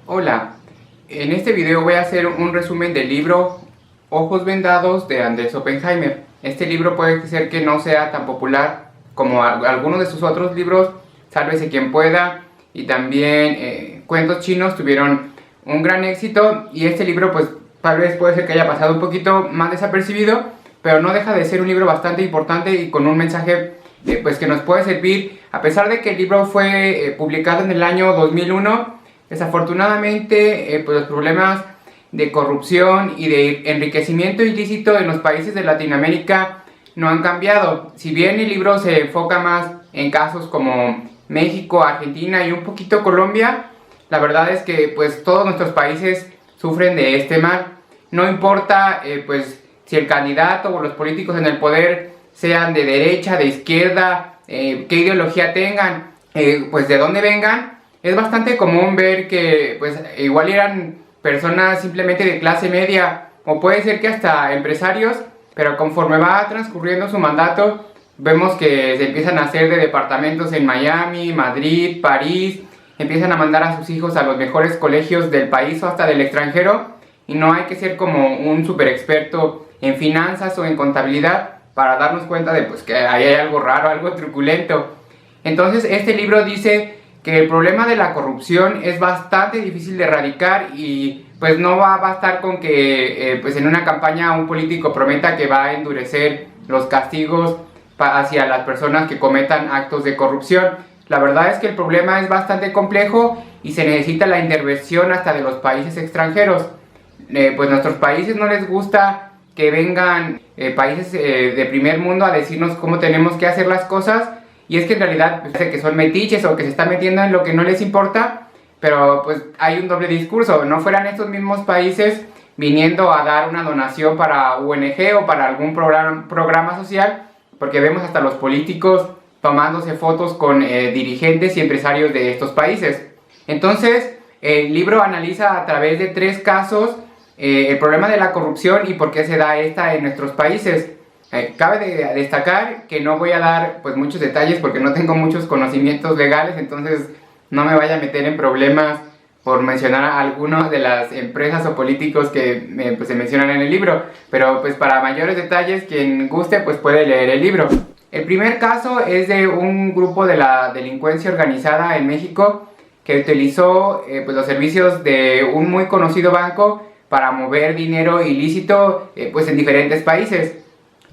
Hola, en este video voy a hacer un resumen del libro Ojos Vendados de Andrés Oppenheimer. Este libro puede ser que no sea tan popular como algunos de sus otros libros, Sálvese quien pueda, y también Cuentos chinos tuvieron un gran éxito, y este libro pues tal vez puede ser que haya pasado un poquito más desapercibido, pero no deja de ser un libro bastante importante y con un mensaje pues que nos puede servir, a pesar de que el libro fue publicado en el año 2001. Desafortunadamente, pues los problemas de corrupción y de enriquecimiento ilícito en los países de Latinoamérica no han cambiado. Si bien el libro se enfoca más en casos como México, Argentina y un poquito Colombia, la verdad es que pues todos nuestros países sufren de este mal. No importa pues si el candidato o los políticos en el poder sean de derecha, de izquierda, qué ideología tengan, pues de dónde vengan. Es bastante común ver que pues igual eran personas simplemente de clase media, o puede ser que hasta empresarios, pero conforme va transcurriendo su mandato, vemos que se empiezan a hacer de departamentos en Miami, Madrid, París, empiezan a mandar a sus hijos a los mejores colegios del país o hasta del extranjero, y no hay que ser como un super experto en finanzas o en contabilidad para darnos cuenta de pues que ahí hay algo raro, algo truculento. Entonces este libro dice que el problema de la corrupción es bastante difícil de erradicar, y pues no va a bastar con que pues en una campaña un político prometa que va a endurecer los castigos hacia las personas que cometan actos de corrupción. La verdad es que el problema es bastante complejo y se necesita la intervención hasta de los países extranjeros. Pues nuestros países no les gusta que vengan países de primer mundo a decirnos cómo tenemos que hacer las cosas. Y es que en realidad parece que son metiches o que se están metiendo en lo que no les importa, pero pues hay un doble discurso. No fueran estos mismos países viniendo a dar una donación para ONG o para algún programa social, porque vemos hasta los políticos tomándose fotos con dirigentes y empresarios de estos países. Entonces, el libro analiza a través de 3 casos el problema de la corrupción y por qué se da esta en nuestros países. Cabe destacar que no voy a dar pues muchos detalles porque no tengo muchos conocimientos legales, entonces no me vaya a meter en problemas por mencionar a algunas de las empresas o políticos que pues, se mencionan en el libro, pero pues para mayores detalles, quien guste pues puede leer el libro. El primer caso es de un grupo de la delincuencia organizada en México que utilizó pues los servicios de un muy conocido banco para mover dinero ilícito pues en diferentes países.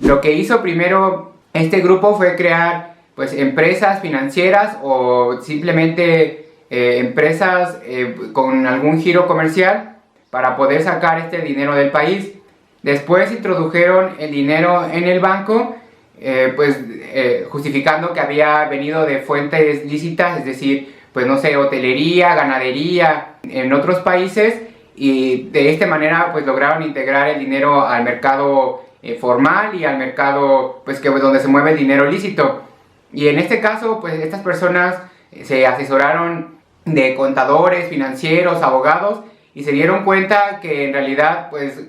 Lo que hizo primero este grupo fue crear pues empresas financieras o simplemente empresas con algún giro comercial para poder sacar este dinero del país. Después introdujeron el dinero en el banco justificando que había venido de fuentes lícitas, es decir, pues no sé, hotelería, ganadería en otros países, y de esta manera pues lograron integrar el dinero al mercado formal y al mercado pues donde se mueve el dinero lícito. Y en este caso pues estas personas se asesoraron de contadores, financieros, abogados, y se dieron cuenta que en realidad pues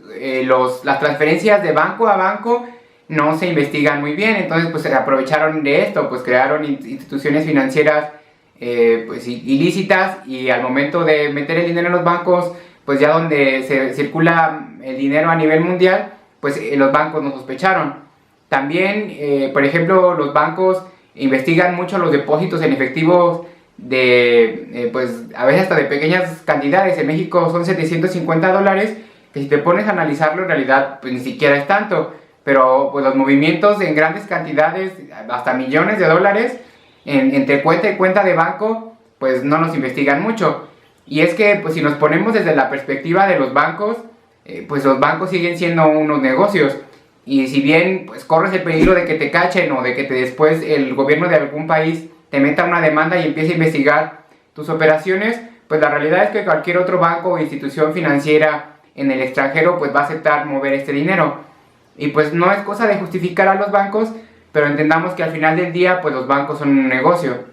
las transferencias de banco a banco no se investigan muy bien. Entonces pues se aprovecharon de esto, pues crearon instituciones financieras pues ilícitas, y al momento de meter el dinero en los bancos, pues ya donde se circula el dinero a nivel mundial, pues los bancos no sospecharon. También, por ejemplo, los bancos investigan mucho los depósitos en efectivos de, pues a veces hasta de pequeñas cantidades. En México son $750, que si te pones a analizarlo en realidad pues ni siquiera es tanto. Pero pues los movimientos en grandes cantidades, hasta millones de dólares, entre cuenta y cuenta de banco, pues no nos investigan mucho. Y es que pues si nos ponemos desde la perspectiva de los bancos, pues los bancos siguen siendo unos negocios, y si bien pues corres el peligro de que te cachen o de que después el gobierno de algún país te meta una demanda y empiece a investigar tus operaciones, pues la realidad es que cualquier otro banco o institución financiera en el extranjero pues va a aceptar mover este dinero. Y pues no es cosa de justificar a los bancos, pero entendamos que al final del día pues los bancos son un negocio.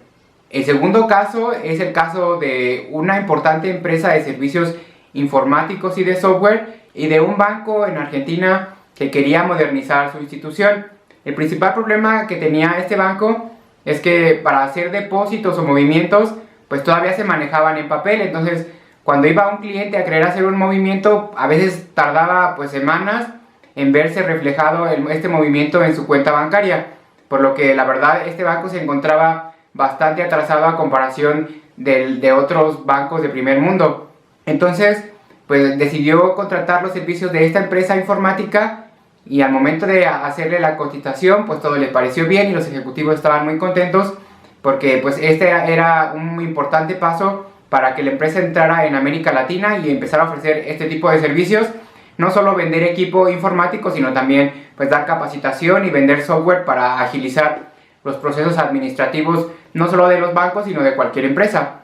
El segundo caso es el caso de una importante empresa de servicios informáticos y de software, y de un banco en Argentina que quería modernizar su institución. El principal problema que tenía este banco es que para hacer depósitos o movimientos pues todavía se manejaban en papel. Entonces cuando iba un cliente a querer hacer un movimiento, a veces tardaba pues semanas en verse reflejado este movimiento en su cuenta bancaria, por lo que la verdad este banco se encontraba bastante atrasado a comparación de otros bancos de primer mundo. Entonces pues decidió contratar los servicios de esta empresa informática, y al momento de hacerle la cotización pues todo le pareció bien y los ejecutivos estaban muy contentos, porque pues este era un importante paso para que la empresa entrara en América Latina y empezara a ofrecer este tipo de servicios. No solo vender equipo informático, sino también pues dar capacitación y vender software para agilizar los procesos administrativos, no solo de los bancos, sino de cualquier empresa.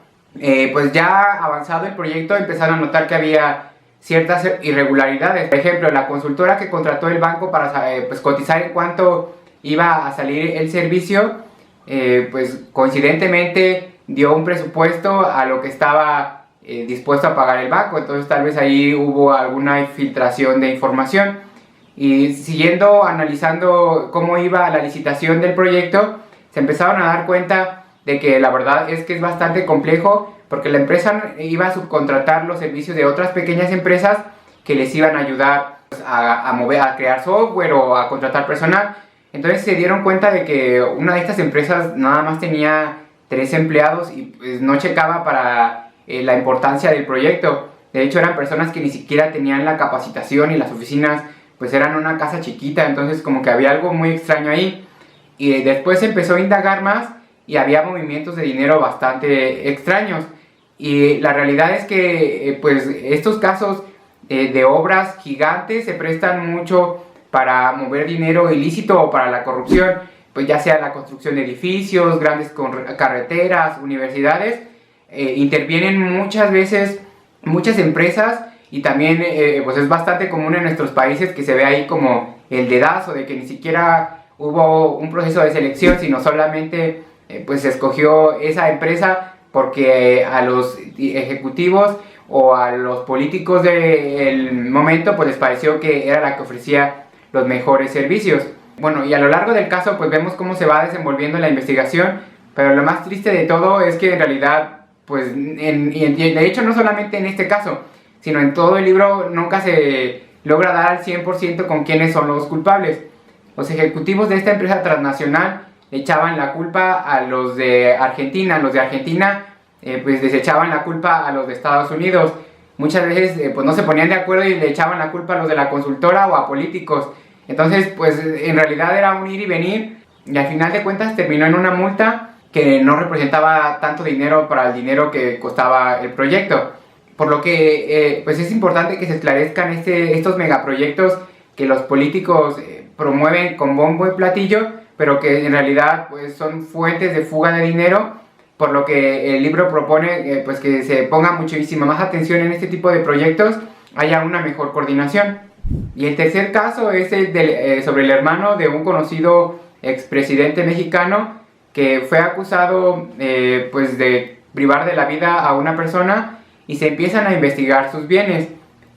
Pues ya avanzado el proyecto, empezaron a notar que había ciertas irregularidades. Por ejemplo, la consultora que contrató el banco para pues cotizar en cuánto iba a salir el servicio, pues coincidentemente dio un presupuesto a lo que estaba dispuesto a pagar el banco. Entonces tal vez ahí hubo alguna filtración de información. Y siguiendo analizando cómo iba la licitación del proyecto, se empezaron a dar cuenta de que la verdad es que es bastante complejo, porque la empresa iba a subcontratar los servicios de otras pequeñas empresas que les iban a ayudar a crear software o a contratar personal. Entonces se dieron cuenta de que una de estas empresas nada más tenía 3 empleados y pues no checaba para la importancia del proyecto. De hecho eran personas que ni siquiera tenían la capacitación, y las oficinas pues eran una casa chiquita, entonces como que había algo muy extraño ahí. Y después se empezó a indagar más y había movimientos de dinero bastante extraños. Y la realidad es que pues estos casos de obras gigantes se prestan mucho para mover dinero ilícito o para la corrupción, pues ya sea la construcción de edificios, grandes carreteras, universidades. Intervienen muchas veces muchas empresas, y también pues es bastante común en nuestros países que se ve ahí como el dedazo de que ni siquiera hubo un proceso de selección, sino solamente pues se escogió esa empresa porque a los ejecutivos o a los políticos del momento pues les pareció que era la que ofrecía los mejores servicios. Bueno, y a lo largo del caso pues vemos cómo se va desenvolviendo la investigación, pero lo más triste de todo es que en realidad pues de hecho no solamente en este caso, sino en todo el libro nunca se logra dar al 100% con quiénes son los culpables. Los ejecutivos de esta empresa transnacional echaban la culpa a los de Argentina. Los de Argentina pues les echaban la culpa a los de Estados Unidos. Muchas veces pues no se ponían de acuerdo y le echaban la culpa a los de la consultora o a políticos. Entonces pues en realidad era un ir y venir, y al final de cuentas terminó en una multa que no representaba tanto dinero para el dinero que costaba el proyecto. Por lo que pues es importante que se esclarezcan estos megaproyectos que los políticos promueven con bombo y platillo, pero que en realidad pues son fuentes de fuga de dinero, por lo que el libro propone pues que se ponga muchísima más atención en este tipo de proyectos, haya una mejor coordinación. Y el tercer caso es sobre el hermano de un conocido expresidente mexicano que fue acusado pues de privar de la vida a una persona, y se empiezan a investigar sus bienes.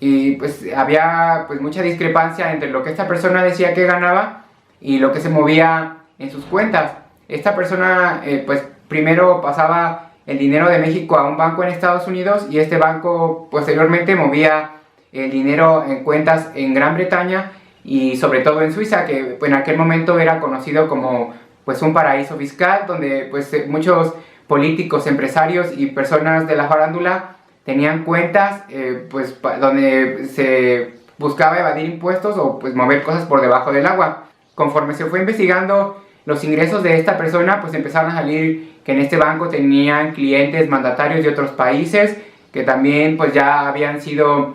Y pues había pues mucha discrepancia entre lo que esta persona decía que ganaba y lo que se movía en sus cuentas. Esta persona pues primero pasaba el dinero de México a un banco en Estados Unidos, y este banco posteriormente movía el dinero en cuentas en Gran Bretaña y sobre todo en Suiza, que en aquel momento era conocido como pues un paraíso fiscal, donde pues muchos políticos, empresarios y personas de la farándula tenían cuentas pues donde se buscaba evadir impuestos o pues mover cosas por debajo del agua. Conforme se fue investigando los ingresos de esta persona, pues empezaron a salir que en este banco tenían clientes mandatarios de otros países que también pues ya habían sido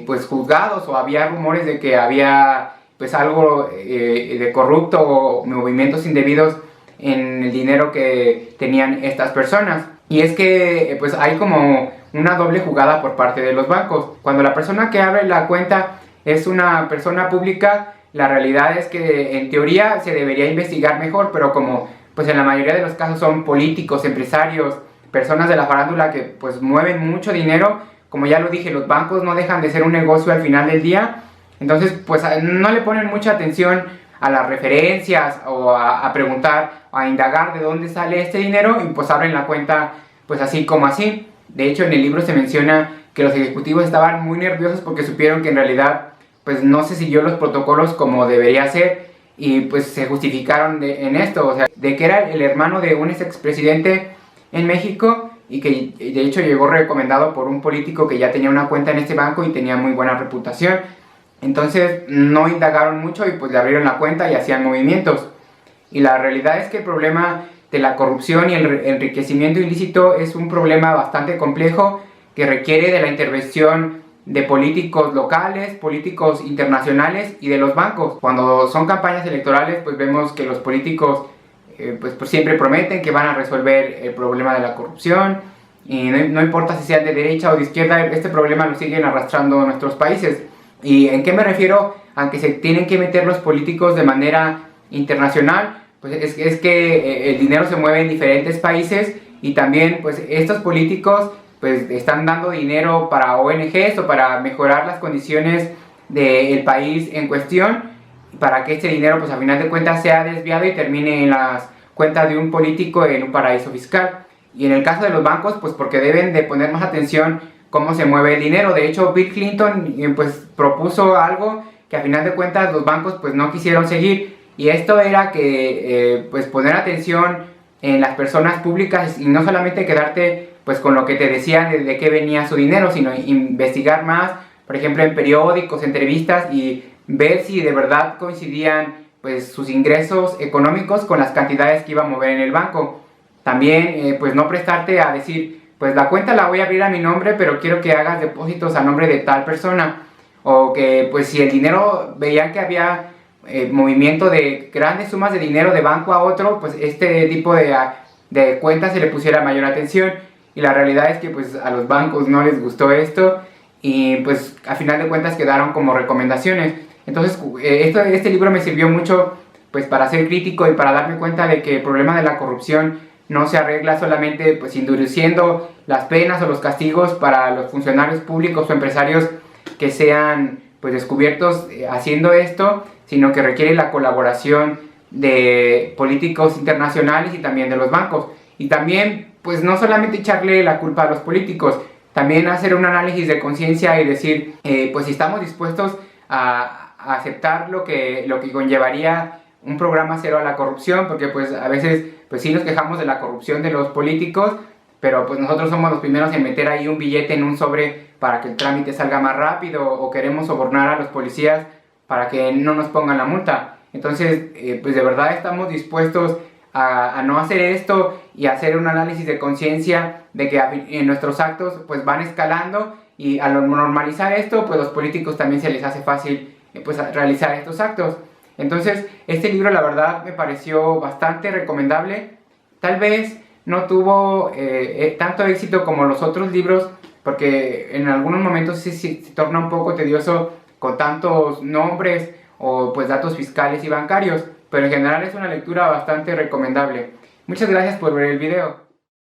pues juzgados, o había rumores de que había pues algo de corrupto o movimientos indebidos en el dinero que tenían estas personas. Y es que pues hay como una doble jugada por parte de los bancos. Cuando la persona que abre la cuenta es una persona pública, la realidad es que en teoría se debería investigar mejor, pero como pues en la mayoría de los casos son políticos, empresarios, personas de la farándula que pues mueven mucho dinero, como ya lo dije, los bancos no dejan de ser un negocio al final del día. Entonces pues no le ponen mucha atención a las referencias o a preguntar, a indagar de dónde sale este dinero, y pues abren la cuenta pues así como así. De hecho en el libro se menciona que los ejecutivos estaban muy nerviosos porque supieron que en realidad pues no se siguió los protocolos como debería ser, y pues se justificaron en esto, o sea, de que era el hermano de un expresidente en México y que de hecho llegó recomendado por un político que ya tenía una cuenta en este banco y tenía muy buena reputación. Entonces no indagaron mucho y pues le abrieron la cuenta y hacían movimientos. Y la realidad es que el problema de la corrupción y el enriquecimiento ilícito es un problema bastante complejo que requiere de la intervención de políticos locales, políticos internacionales y de los bancos. Cuando son campañas electorales, pues vemos que los políticos pues siempre prometen que van a resolver el problema de la corrupción, y no importa si sean de derecha o de izquierda, este problema lo siguen arrastrando nuestros países. ¿Y en qué me refiero? A que se tienen que meter los políticos de manera internacional, pues es que el dinero se mueve en diferentes países, y también pues estos políticos pues están dando dinero para ONGs o para mejorar las condiciones del país en cuestión, para que este dinero pues a final de cuentas sea desviado y termine en las cuentas de un político en un paraíso fiscal. Y en el caso de los bancos, pues porque deben de poner más atención cómo se mueve el dinero. De hecho, Bill Clinton pues propuso algo que a final de cuentas los bancos pues no quisieron seguir, y esto era que pues poner atención en las personas públicas y no solamente quedarte pues con lo que te decían de qué venía su dinero, sino investigar más, por ejemplo en periódicos, entrevistas, y ver si de verdad coincidían pues sus ingresos económicos con las cantidades que iba a mover en el banco. También pues no prestarte a decir, pues la cuenta la voy a abrir a mi nombre, pero quiero que hagas depósitos a nombre de tal persona, o que pues si el dinero, veían que había movimiento de grandes sumas de dinero de banco a otro, pues este tipo de cuentas se le pusiera mayor atención. Y la realidad es que pues a los bancos no les gustó esto, y pues a final de cuentas quedaron como recomendaciones. Entonces este libro me sirvió mucho pues para ser crítico y para darme cuenta de que el problema de la corrupción no se arregla solamente pues endureciendo las penas o los castigos para los funcionarios públicos o empresarios que sean pues descubiertos haciendo esto, sino que requiere la colaboración de políticos internacionales y también de los bancos. Y también pues no solamente echarle la culpa a los políticos, también hacer un análisis de conciencia y decir pues si estamos dispuestos a aceptar lo que conllevaría un programa cero a la corrupción, porque pues a veces pues sí nos quejamos de la corrupción de los políticos, pero pues nosotros somos los primeros en meter ahí un billete en un sobre para que el trámite salga más rápido, o queremos sobornar a los policías para que no nos pongan la multa. Entonces pues de verdad estamos dispuestos a no hacer esto y hacer un análisis de conciencia de que en nuestros actos pues van escalando, y al normalizar esto pues los políticos también se les hace fácil pues realizar estos actos. Entonces este libro la verdad me pareció bastante recomendable. Tal vez no tuvo tanto éxito como los otros libros, porque en algunos momentos sí se torna un poco tedioso con tantos nombres o pues datos fiscales y bancarios, pero en general es una lectura bastante recomendable. Muchas gracias por ver el video.